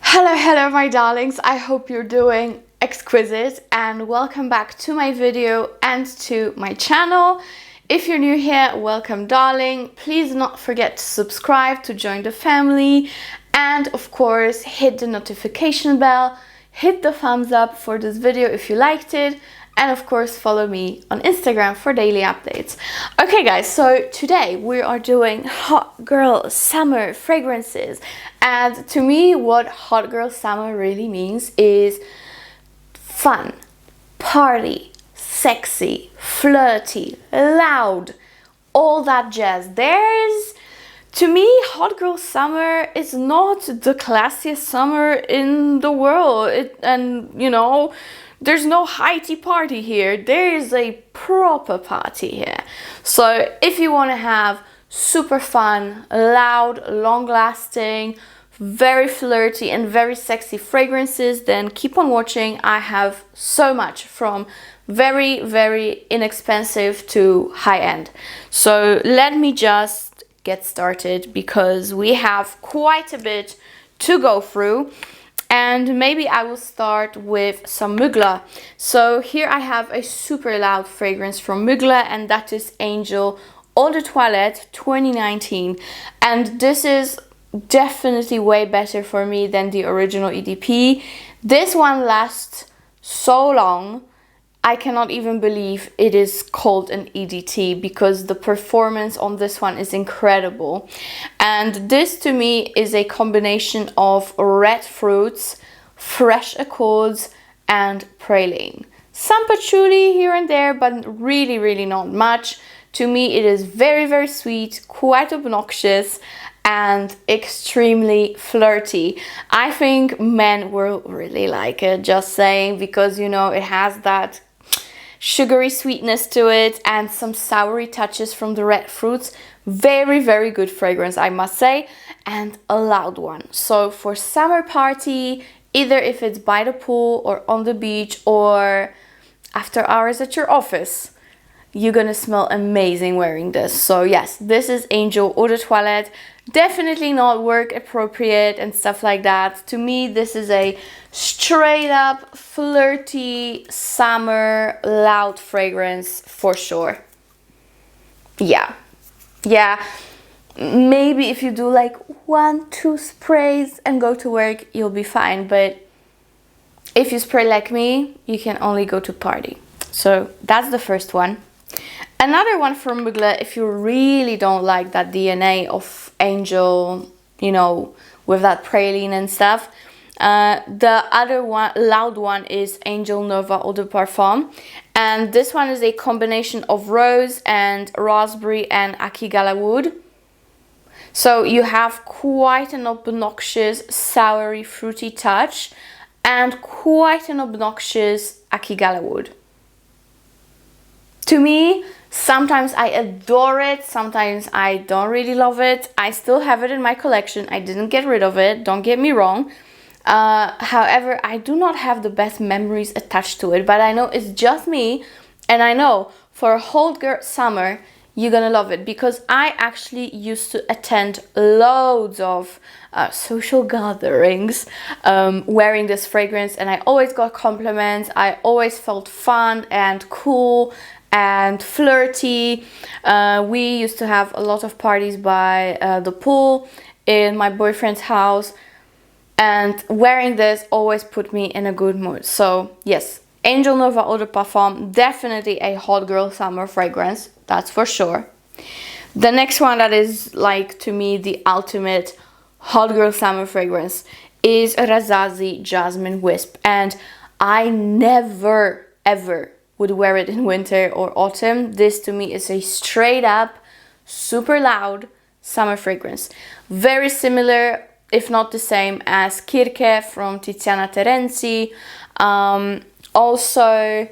Hello my darlings, I hope you're doing exquisite and welcome back to my video and to my channel. If you're new here, welcome darling. Please do not forget to subscribe to join the family and of course hit the notification bell, hit the thumbs up for this video if you liked it, and of course follow me on Instagram for daily updates. Okay guys, so today we are doing hot girl summer fragrances, and to me what hot girl summer really means is fun, party, sexy, flirty, loud, all that jazz. To me, hot girl summer is not the classiest summer in the world. There's no high tea party here. There is a proper party here. So if you want to have super fun, loud, long-lasting, very flirty and very sexy fragrances, then keep on watching. I have so much from very, very inexpensive to high-end. So let me just get started because we have quite a bit to go through. And maybe I will start with some Mugler. So here I have a super loud fragrance from Mugler, and that is Angel Eau de Toilette 2019. And this is definitely way better for me than the original EDP. This one lasts so long. I cannot even believe it is called an EDT because the performance on this one is incredible. And this to me is a combination of red fruits, fresh accords and praline. Some patchouli here and there, but really not much. To me it is very sweet, quite obnoxious and extremely flirty. I think men will really like it, just saying, because you know it has that sugary sweetness to it and some soury touches from the red fruits. Very good fragrance, I must say, and a loud one. So for summer party, either if it's by the pool or on the beach or after hours at your office, you're gonna smell amazing wearing this. So yes, this is Angel Eau de Toilette. Definitely not work appropriate and stuff like that. To me, this is a straight up flirty summer loud fragrance for sure. Yeah, maybe if you do like 1-2 sprays and go to work, you'll be fine. But if you spray like me, you can only go to party. So that's the first one. Another one from Mugler, if you really don't like that DNA of Angel, you know, with that praline and stuff, the other one, loud one, is Angel Nova Eau de Parfum. And this one is a combination of rose and raspberry and akigala wood. So you have quite an obnoxious, soury, fruity touch and quite an obnoxious akigala wood. To me, sometimes I adore it, sometimes I don't really love it. I still have it in my collection. I didn't get rid of it, don't get me wrong. However, I do not have the best memories attached to it, but I know it's just me, and I know for a hot girl summer, you're gonna love it, because I actually used to attend loads of social gatherings wearing this fragrance, and I always got compliments. I always felt fun and cool and flirty. We used to have a lot of parties by the pool in my boyfriend's house, and wearing this always put me in a good mood. So yes, Angel Nova Eau de Parfum, definitely a hot girl summer fragrance, that's for sure. The next one that is like, to me, the ultimate hot girl summer fragrance is Rasasi Jasmine Wisp, and I never ever would wear it in winter or autumn. This to me is a straight up super loud summer fragrance, very similar if not the same as Kirche from Tiziana Terenzi. Also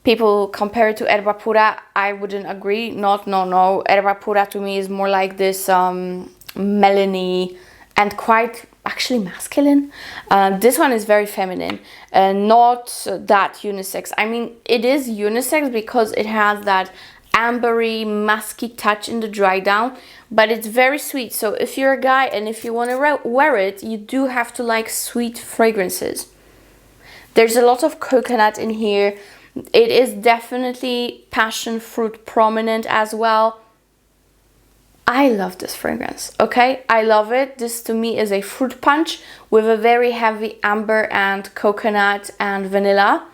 people compare it to Erba Pura. I wouldn't agree. No. Erba Pura to me is more like this melony and quite actually masculine. This one is very feminine, not that unisex. I mean, it is unisex because it has that ambery, musky touch in the dry down, but it's very sweet. So if you're a guy and if you want to wear it, you do have to like sweet fragrances. There's a lot of coconut in here. It is definitely passion fruit prominent as well. I love this fragrance, okay? I love it. This to me is a fruit punch with a very heavy amber and coconut and vanilla.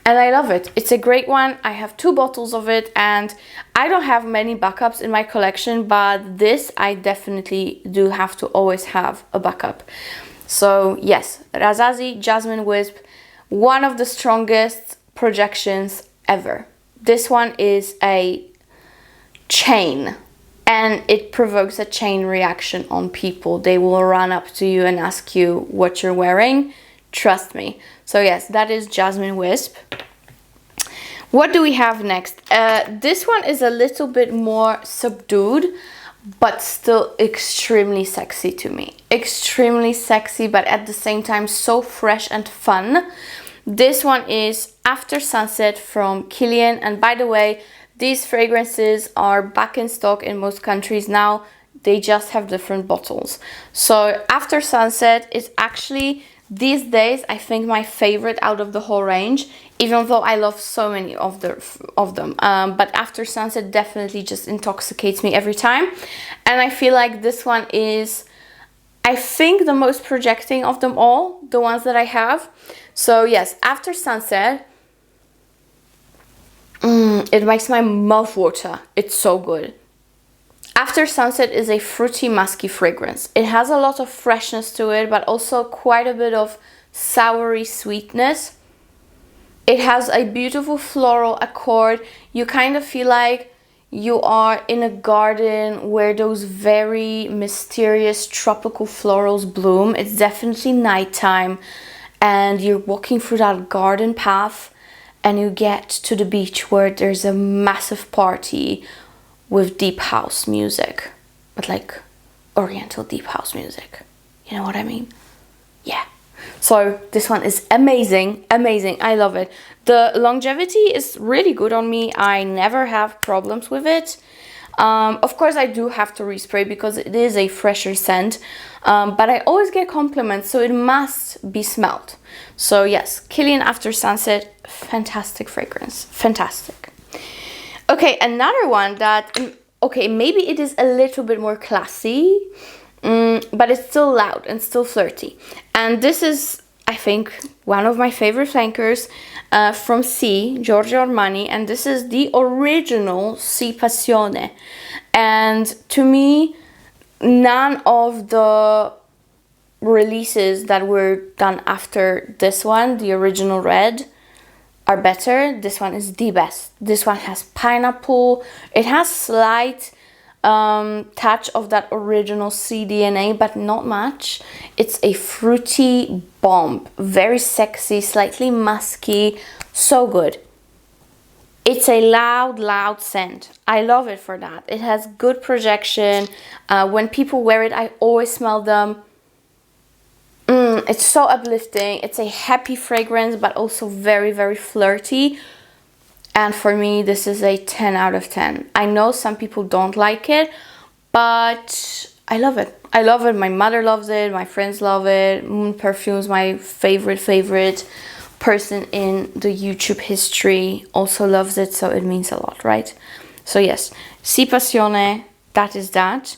And I love it. It's a great one. I have 2 bottles of it and I don't have many backups in my collection, but this I definitely do have to always have a backup. So yes, Rasasi Jasmine Wisp, one of the strongest projections ever. This one is a chain and it provokes a chain reaction on people. They will run up to you and ask you what you're wearing. Trust me. So yes, that is Jasmine Wisp. What do we have next? This one is a little bit more subdued, but still extremely sexy to me. Extremely sexy, but at the same time so fresh and fun. This one is After Sunset from Kilian. And by the way, these fragrances are back in stock in most countries now. They just have different bottles. So After Sunset is actually, these days, I think my favorite out of the whole range, even though I love so many of them. But After Sunset definitely just intoxicates me every time. And I feel like this one is, I think, the most projecting of them all, the ones that I have. So yes, After Sunset, it makes my mouth water. It's so good. After Sunset is a fruity, musky fragrance. It has a lot of freshness to it, but also quite a bit of soury sweetness. It has a beautiful floral accord. You kind of feel like you are in a garden where those very mysterious tropical florals bloom. It's definitely nighttime and you're walking through that garden path and you get to the beach where there's a massive party with deep house music, but like oriental deep house music. You know what I mean? Yeah. So this one is amazing, amazing. I love it. The longevity is really good on me. I never have problems with it. Of course, I do have to respray because it is a fresher scent, but I always get compliments, so it must be smelled. So yes, Kilian After Sunset, fantastic fragrance, fantastic. Okay, another one that, okay, maybe it is a little bit more classy, but it's still loud and still flirty. And this is, I think, one of my favorite flankers from C, Giorgio Armani, and this is the original C Passione. And to me, none of the releases that were done after this one, the original red, are better. This one is the best. This one has pineapple. It has slight touch of that original cDNA, but not much. It's a fruity bomb, very sexy, slightly musky, so good. It's a loud scent. I love it for that. It has good projection. When people wear it, I always smell them. It's so uplifting. It's a happy fragrance, but also very, very flirty. And for me, this is a 10 out of 10. I know some people don't like it, but I love it. I love it. My mother loves it. My friends love it. PERFUME's my favorite person in the YouTube history also loves it, so it means a lot, right? So yes, C Passione, that is that.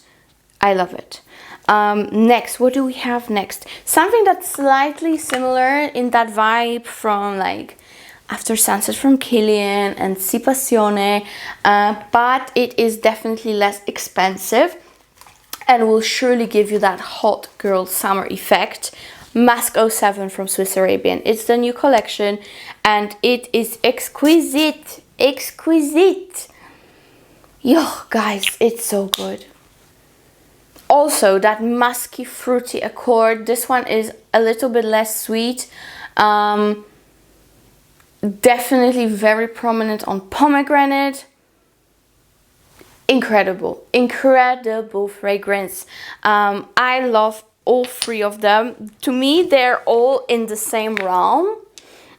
I love it. Next, what do we have next? Something that's slightly similar in that vibe from like After Sunset from Kilian and C Passione, but it is definitely less expensive and will surely give you that hot girl summer effect. Musk 07 from Swiss Arabian. It's the new collection and it is exquisite. Yo, guys, it's so good. Also, that musky, fruity accord. This one is a little bit less sweet. Definitely very prominent on pomegranate. Incredible fragrance. I love all three of them. To me, they're all in the same realm.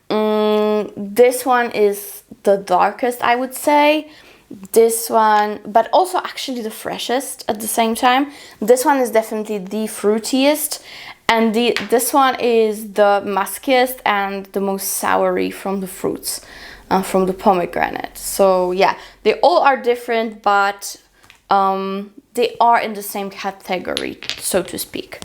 This one is the darkest, I would say. this one, but also actually the freshest at the same time. This one is definitely the fruitiest, and this one is the muskiest and the most soury from the fruits, from the pomegranate. So yeah, they all are different, but they are in the same category, so to speak.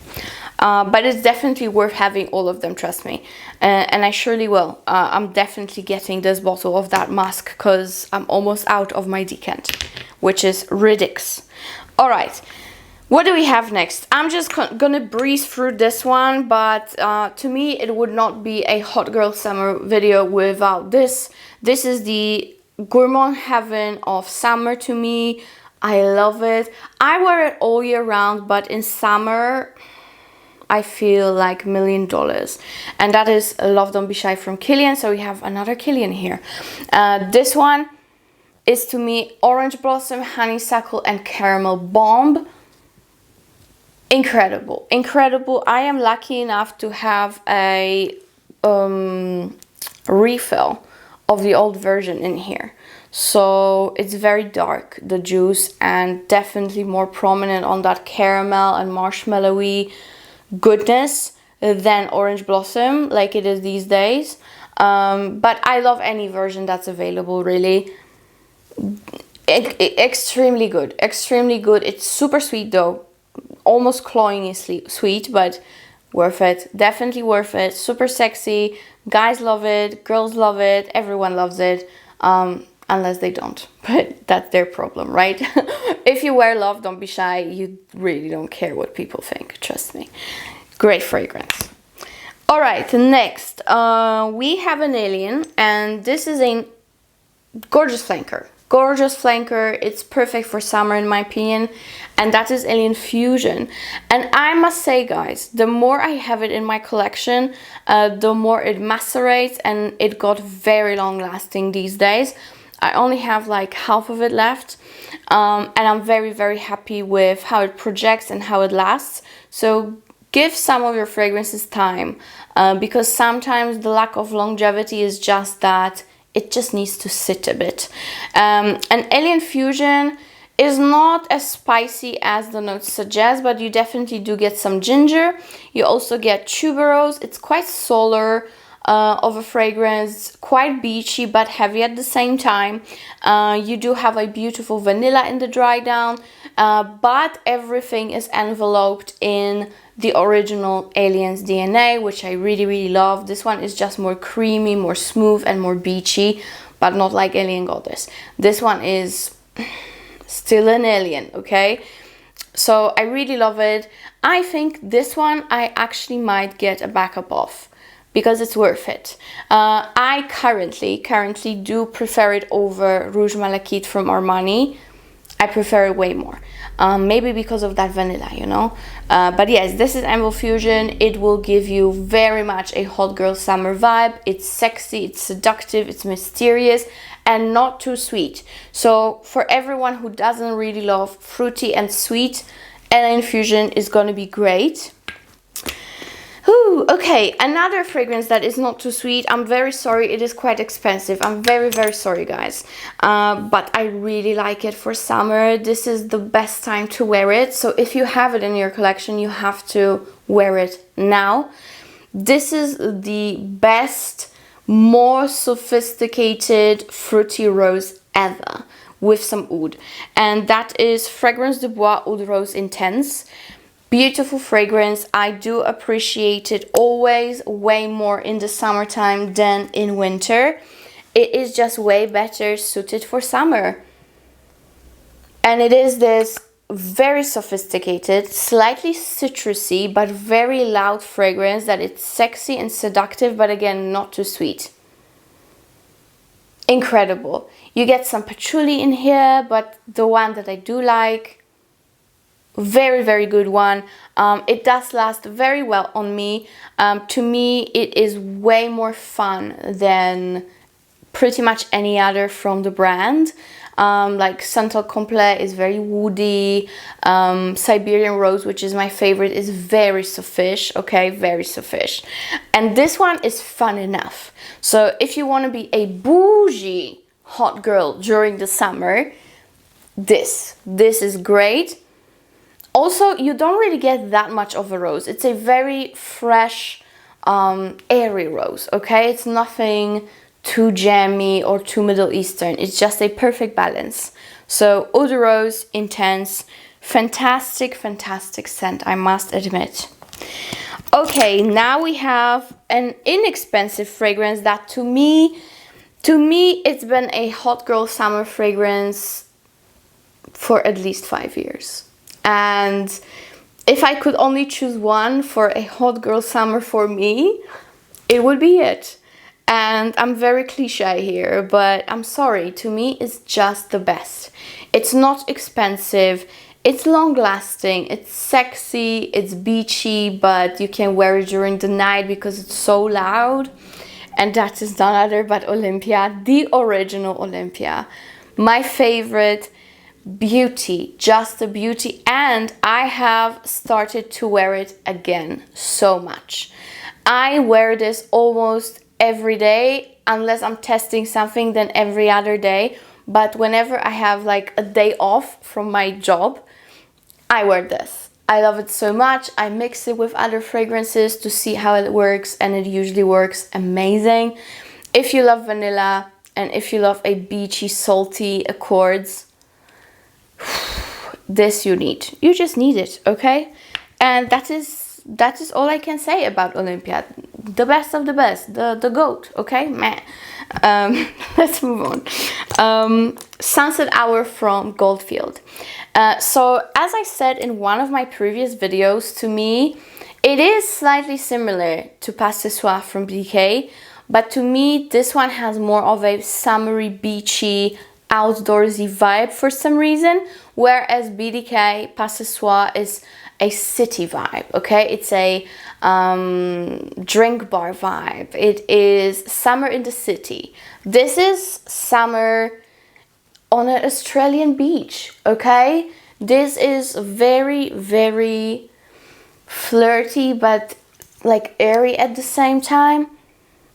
But it's definitely worth having all of them, trust me. And I surely will. I'm definitely getting this bottle of that musk because I'm almost out of my decant, which is ridiculous. All right, what do we have next? I'm just gonna breeze through this one, but to me, it would not be a hot girl summer video without this. This is the gourmand heaven of summer to me. I love it. I wear it all year round, but in summer, I feel like $1 million. And that is Love Don't Be Shy from Kilian. So we have another Kilian here. This one is to me orange blossom, honeysuckle, and caramel bomb. Incredible, incredible. I am lucky enough to have a refill of the old version in here. So it's very dark, the juice, and definitely more prominent on that caramel and marshmallowy goodness than orange blossom like it is these days. But I love any version that's available, really. Extremely good, extremely good. It's super sweet though, almost cloyingly sweet, but worth it, definitely worth it. Super sexy, guys love it, girls love it, everyone loves it. Unless they don't, but that's their problem, right? If you wear Love Don't Be Shy, you really don't care what people think, trust me. Great fragrance. All right, next, we have an alien, and this is a gorgeous flanker. Gorgeous flanker, it's perfect for summer in my opinion, and that is Alien Fusion. And I must say, guys, the more I have it in my collection, the more it macerates, and it got very long lasting these days. I only have like half of it left, and I'm very, very happy with how it projects and how it lasts. So give some of your fragrances time, because sometimes the lack of longevity is just that it just needs to sit a bit. And Alien Fusion is not as spicy as the notes suggest, but you definitely do get some ginger. You also get tuberose. It's quite solar of a fragrance, quite beachy but heavy at the same time. You do have a beautiful vanilla in the dry down, but everything is enveloped in the original Alien's DNA, which I really, really love. This one is just more creamy, more smooth, and more beachy, but not like Alien Goddess. This one is still an Alien, okay? So I really love it. I think this one I actually might get a backup of, because it's worth it. I currently do prefer it over Rouge Malachite from Armani. I prefer it way more. Maybe because of that vanilla, you know. But yes, this is Alien Fusion. It will give you very much a hot girl summer vibe. It's sexy, it's seductive, it's mysterious, and not too sweet. So for everyone who doesn't really love fruity and sweet, Alien Fusion is gonna be great. Ooh, okay, another fragrance that is not too sweet. I'm very sorry, it is quite expensive. I'm very, very sorry, guys. But I really like it for summer. This is the best time to wear it. So if you have it in your collection, you have to wear it now. This is the best, more sophisticated fruity rose ever with some oud. And that is Fragrance Dubois Oud Rose Intense. Beautiful fragrance. I do appreciate it always way more in the summertime than in winter. It is just way better suited for summer. And it is this very sophisticated, slightly citrusy, but very loud fragrance that it's sexy and seductive, but again, not too sweet. Incredible. You get some patchouli in here, but the one that I do like, very, very good one. It does last very well on me. To me, it is way more fun than pretty much any other from the brand. Like Santal Complet is very woody. Siberian Rose, which is my favorite, is very sophish, okay, very sophish. And this one is fun enough. So if you want to be a bougie hot girl during the summer, this is great. Also, you don't really get that much of a rose. It's a very fresh, airy rose, okay? It's nothing too jammy or too Middle Eastern. It's just a perfect balance. So, Eau de Rose, Intense, fantastic, fantastic scent, I must admit. Okay, now we have an inexpensive fragrance that to me, it's been a hot girl summer fragrance for at least 5 years. And if I could only choose one for a hot girl summer for me, it would be it. And I'm very cliche here, but I'm sorry, to me it's just the best. It's not expensive, it's long lasting, it's sexy, it's beachy, but you can wear it during the night because it's so loud. And that is none other but Olympia, the original Olympia. My favorite, beauty, just a beauty. And I have started to wear it again so much. I wear this almost every day, unless I'm testing something, then every other day. But whenever I have like a day off from my job, I wear this. I love it so much. I mix it with other fragrances to see how it works, and it usually works amazing. If you love vanilla and if you love a beachy, salty accords, this you need. You just need it, okay? And that is all I can say about Olympia. The best of the best, the GOAT, okay? Meh. Let's move on. Sunset Hour from Goldfield. So as I said in one of my previous videos, to me it is slightly similar to Pas Ce Soir from BK, but to me this one has more of a summery, beachy, outdoorsy vibe for some reason, whereas BDK Pas Ce Soir is a city vibe, okay? It's a drink bar vibe. It is summer in the city. This is summer on an Australian beach, okay? This is very, very flirty, but like airy at the same time.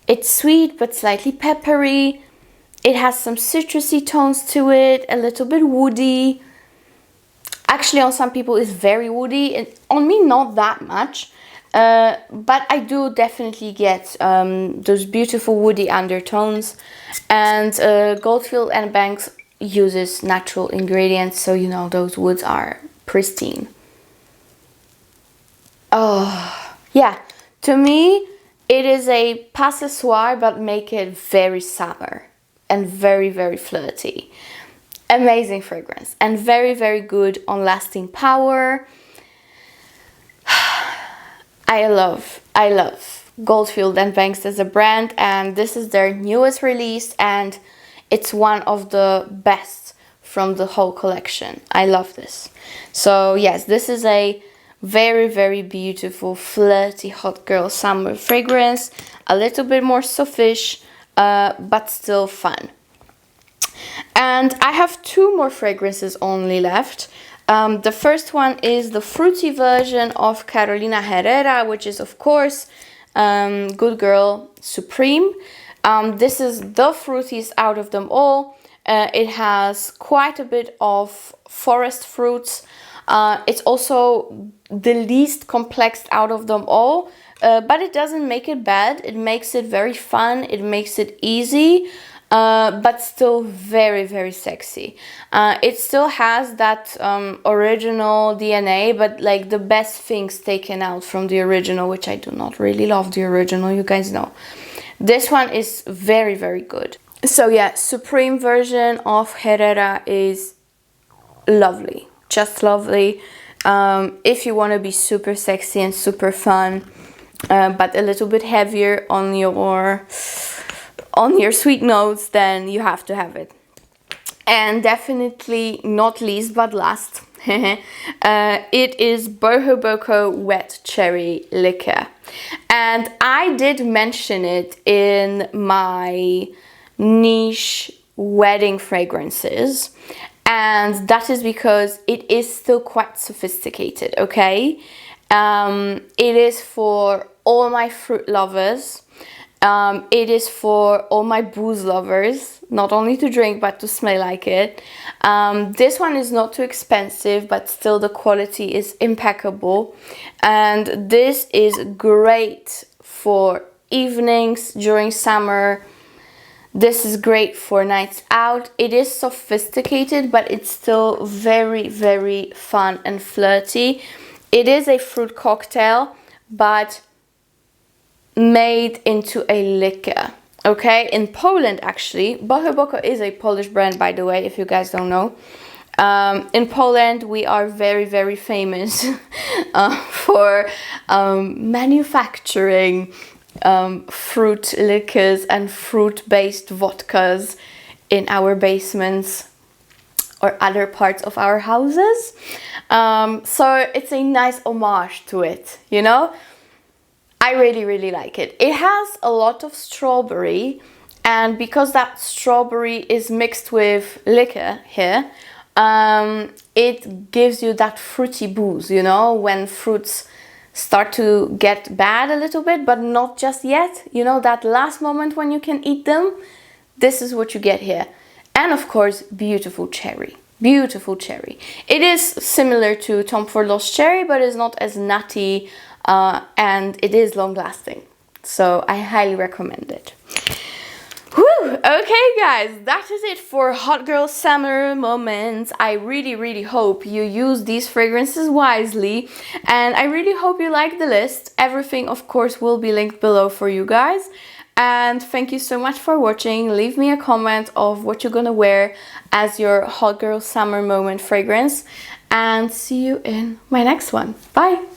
It's sweet, but slightly peppery. It has some citrusy tones to it, a little bit woody. Actually, on some people it's very woody, and on me not that much. But I do definitely get those beautiful woody undertones. And Goldfield and Banks uses natural ingredients, so you know those woods are pristine. Oh, yeah. To me, it is a Pas Ce Soir, but make it very summer and very, very flirty. Amazing fragrance and very, very good on lasting power. I love Goldfield and Banks as a brand, and this is their newest release, and it's one of the best from the whole collection. I love this. So yes, this is a very, very beautiful, flirty, hot girl summer fragrance. A little bit more sophish, but still fun. And I have two more fragrances only left. The first one is the fruity version of Carolina Herrera, which is of course Good Girl Supreme. This is the fruitiest out of them all. It has quite a bit of forest fruits. It's also the least complex out of them all, but it doesn't make it bad. It makes it very fun. It makes it easy. But still very, very sexy. It still has that original DNA, but like the best things taken out from the original, which I do not really love the original, you guys know. This one is very, very good. So yeah, Supreme version of Herrera is lovely, just lovely. If you want to be super sexy and super fun, but a little bit heavier on your sweet notes, then you have to have it. And definitely not least but last, it is Bohoboco Wet Cherry Liquor. And I did mention it in my niche wedding fragrances, and that is because it is still quite sophisticated, okay? It is for all my fruit lovers. It is for all my booze lovers, not only to drink but to smell like it. This one is not too expensive, but still the quality is impeccable. And this is great for evenings during summer. This is great for nights out. It is sophisticated, but it's still very, very fun and flirty. It is a fruit cocktail, but made into a liquor. Okay, in Poland actually, Bohoboco is a Polish brand, by the way, if you guys don't know. In Poland, we are very, very famous for manufacturing fruit liquors and fruit-based vodkas in our basements or other parts of our houses. So it's a nice homage to it, you know? I really, really like it. It has a lot of strawberry, and because that strawberry is mixed with liquor here, it gives you that fruity booze, you know, when fruits start to get bad a little bit, but not just yet. You know, that last moment when you can eat them, this is what you get here. And of course, beautiful cherry. Beautiful cherry. It is similar to Tom Ford Lost Cherry, but it's not as nutty, and it is long lasting. So I highly recommend it. Whew. Okay guys, that is it for Hot Girl Summer Moments. I really, really hope you use these fragrances wisely, and I really hope you like the list. Everything of course will be linked below for you guys. And thank you so much for watching. Leave me a comment of what you're gonna wear as your Hot Girl Summer Moment fragrance, and see you in my next one. Bye!